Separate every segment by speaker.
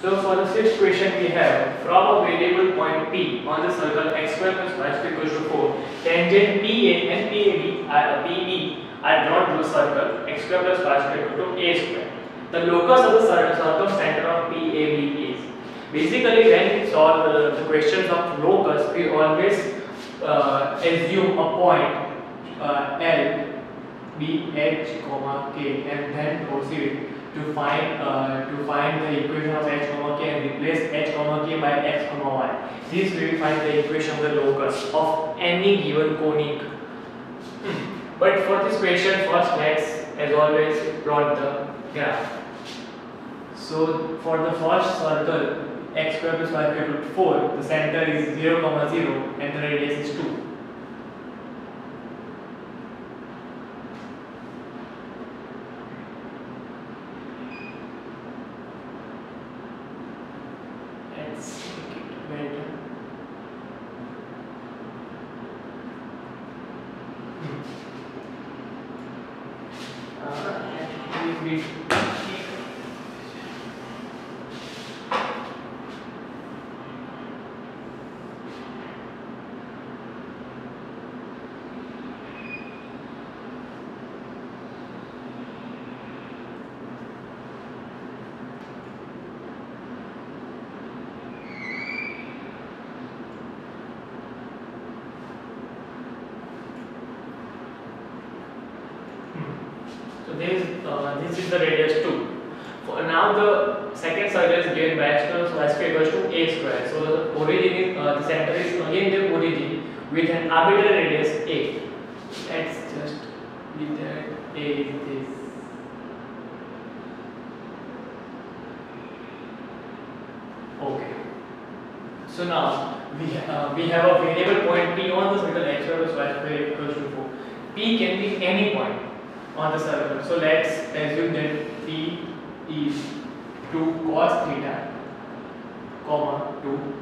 Speaker 1: So for the sixth question we have, from a variable point P on the circle x square plus y square equals to 4, tangent PA and PB are drawn to the circle x square plus y square equal to a square. The locus of the circumcenter of PAB is. Basically, when we solve the questions of locus, we always assume a point L, B, H, K, and then proceed to find the equation of h, k and replace h, k by x, y. This we will find the equation of the locus of any given conic. But for this question, first let's, as always, plot the graph. So for the first circle x square plus y square equal to 4, the center is 0, 0 and the radius is 2. Let's make it better. So this is the radius 2. For now the second circle is given by x square plus y square equals to a square. So the origin is the center is again the origin with an arbitrary radius a. Let's just leave that a is this. Okay. So now we have a variable point P on the circle x square plus y square equals to 4. P can be any point on the circle. So let's assume that P is 2 cos theta, 2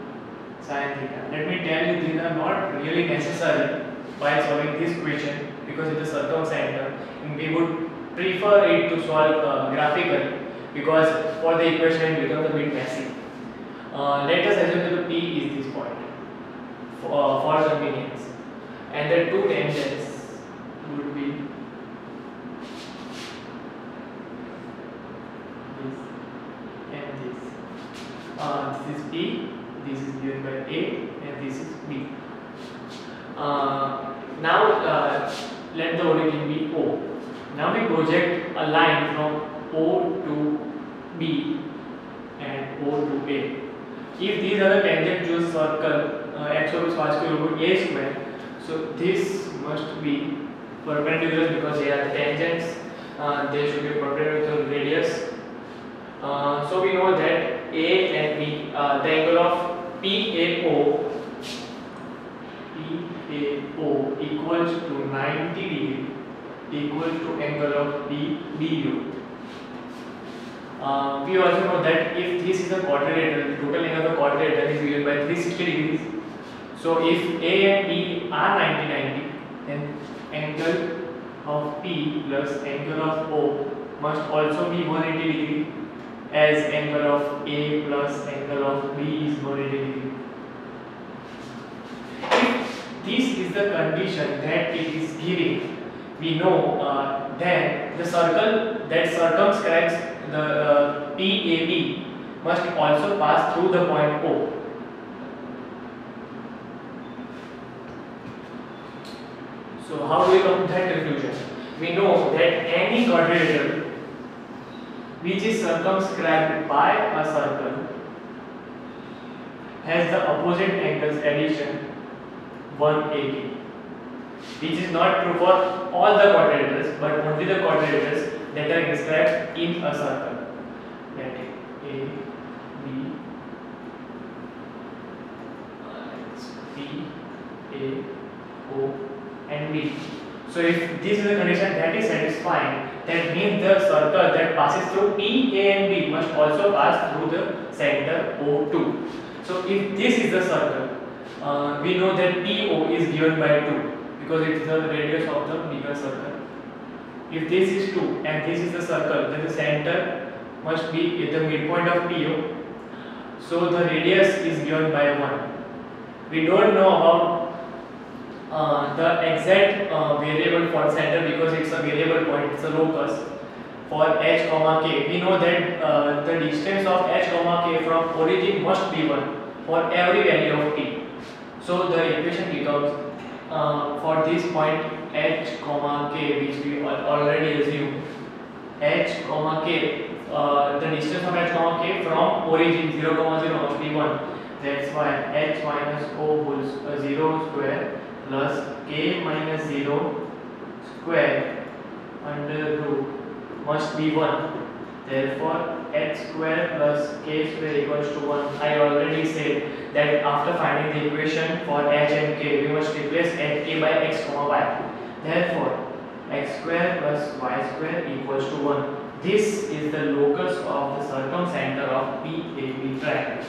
Speaker 1: sin theta. Let me tell you, these are not really necessary while solving this question because it is circumcenter and we would prefer it to solve graphically because for the equation it becomes a bit messy. Let us assume that the P is this point for convenience and the two tangents would be this is P, this is given by A, and this is B. Now let the origin be O. Now we project a line from O to B and O to A. If these are the tangent to a circle x over y square over A square, so this must be perpendicular because they are the tangents. They should be perpendicular to the radius. So we know that A and B, the angle of PAO equals to 90 degree equals to angle of BU. We also know that if this is a quadrilateral, the total angle of the quadrilateral is given by 360 degrees. So if A and B are 90, then angle of P plus angle of O must also be 180 degree, as angle of A plus angle of B is 180 degree. If this is the condition that it is giving, we know then the circle that circumscribes the PAB must also pass through the point O. So how do we come to that conclusion? We know that any quadrilateral which is circumscribed by a circle has the opposite angles addition 180, which is not true for all the quadrilaterals but only the quadrilaterals that are inscribed in a circle. That is A, B, P, A, O and B. So if this is the condition that is satisfying, that means the circle that passes through P, A and B must also pass through the center O2. So if this is the circle, we know that PO is given by 2 because it is the radius of the bigger circle. If this is 2 and this is the circle, then the center must be at the midpoint of PO. So the radius is given by 1. We don't know about the exact variable for center because it's a variable point, it's a locus. For h comma k, we know that the distance of h comma k from origin must be 1 for every value of t. So the equation becomes for this point h comma k, which we already assumed, h comma k, the distance of h comma k from origin 0 comma 0 must be 1. That's why h minus o whole 0 square plus k minus 0 square under root must be 1. Therefore h square plus k square equals to 1. I already said that after finding the equation for h and k, we must replace k by x comma y. Therefore x square plus y square equals to 1. This is the locus of the circumcenter of PAB triangle.